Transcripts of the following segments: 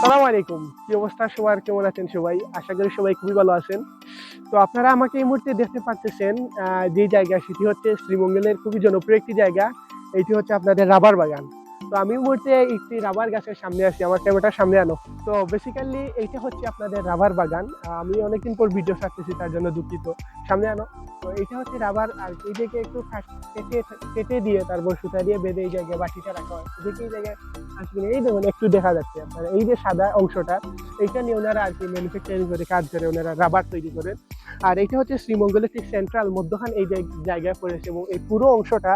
আসসালামু আলাইকুম। কি অবস্থা সবার, কেমন আছেন সবাই? আশা করি সবাই খুবই ভালো আছেন। তো আপনারা আমাকে এই মুহূর্তে দেখতে পারতেছেন যে জায়গা, সেটি হচ্ছে শ্রীমঙ্গলের খুবই জনপ্রিয় একটি জায়গা। এটি হচ্ছে আপনাদের রাবার বাগান। তো আমি এই মুহূর্তে একটি রাবার গাছের সামনে আছি। আমার ক্যামেরাটার সামনে আনো। তো বেসিক্যালি এইটা হচ্ছে আপনাদের রাবার বাগান। আমি অনেকদিন পর ভিডিও ছাড়তেছি, তার জন্য দুঃখিত। সামনে আনো। তো এইটা হচ্ছে রাবার, আর এইটাকে একটু কেটে কেটে দিয়ে তারপর সুতা দিয়ে বেঁধে এই জায়গায় বাটিটা রাখা হয়। দেখি এই জায়গায় আসলে এই দেখুন একটু দেখা যাচ্ছে আপনারা, এই যে সাদা অংশটা, এইটা নিয়ে ওনারা আর কি ম্যানুফ্যাকচারিং করে কাজ করে, ওনারা রাবার তৈরি করেন। আর এটা হচ্ছে শ্রীমঙ্গলের ঠিক সেন্ট্রাল মধ্যখান এই জায়গায় পড়েছে, এবং এই পুরো অংশটা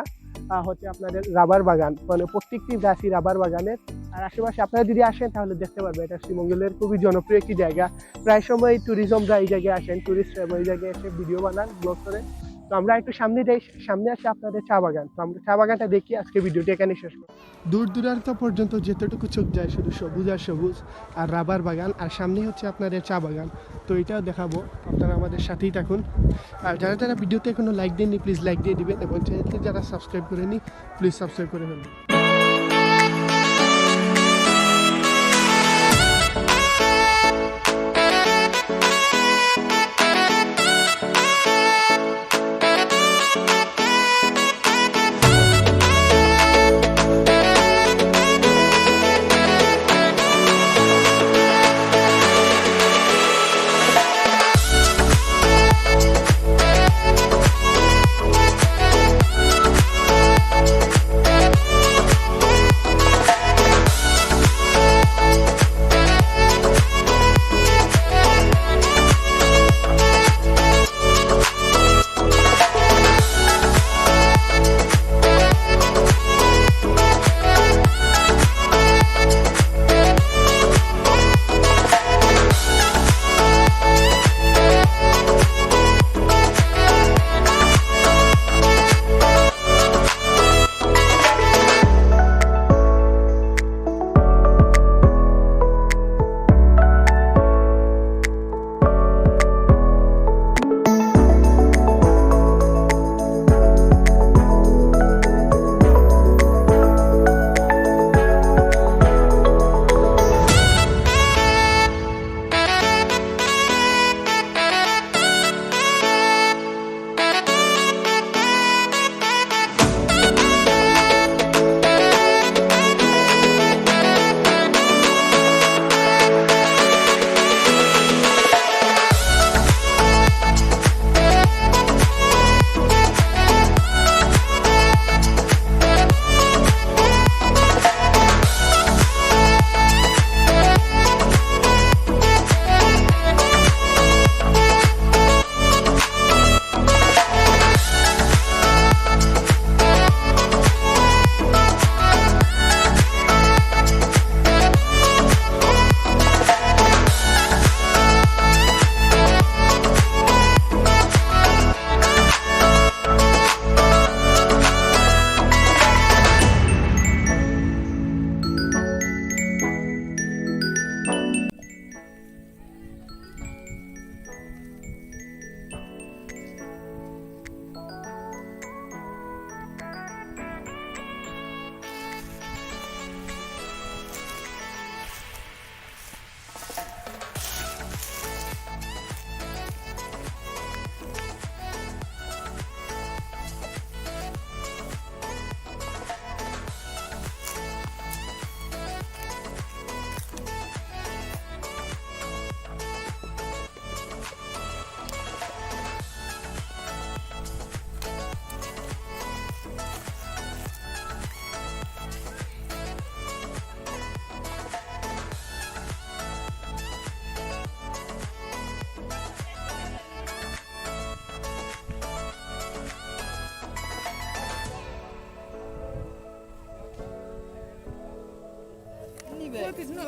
হচ্ছে আপনাদের রাবার বাগান, মানে প্রত্যেকটি গাছই রাবার বাগানের। আর আশেপাশে আপনারা যদি আসেন তাহলে দেখতে পারবেন এটা শ্রীমঙ্গলের খুবই জনপ্রিয় একটি জায়গা। প্রায় সময় ট্যুরিজমরা এই জায়গায় আসেন, ট্যুরিস্টরা এই জায়গায় এসে ভিডিও বানান, ব্লগ করে। তো আমরা একটু সামনে যাই, সামনে আছে আপনাদের চা বাগান। তো আমরা চা বাগানটা দেখি, আজকে ভিডিওটি এখানে শেষ করি। দূর দূরান্ত পর্যন্ত যেতটুকু চোখ যায় শুধু সবুজ আর সবুজ, আর রাবার বাগান, আর সামনে হচ্ছে আপনাদের চা বাগান। তো এটাও দেখাবো, আপনারা আমাদের সাথেই থাকুন। আর যারা যারা ভিডিওতে এখনো লাইক দেননি প্লিজ লাইক দিয়ে দিবেন, এবং চ্যানেলটি যারা সাবস্ক্রাইব করেনি প্লিজ সাবস্ক্রাইব করে ফেলবেন।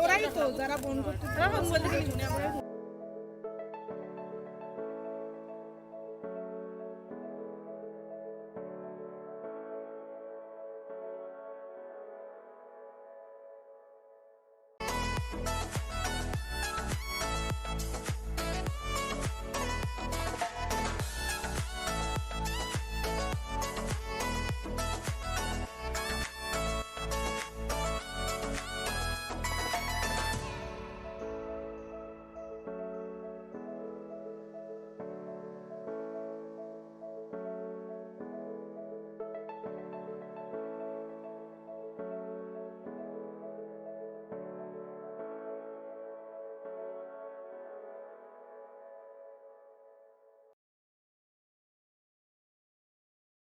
ওরাই তো যারা ফোন করতে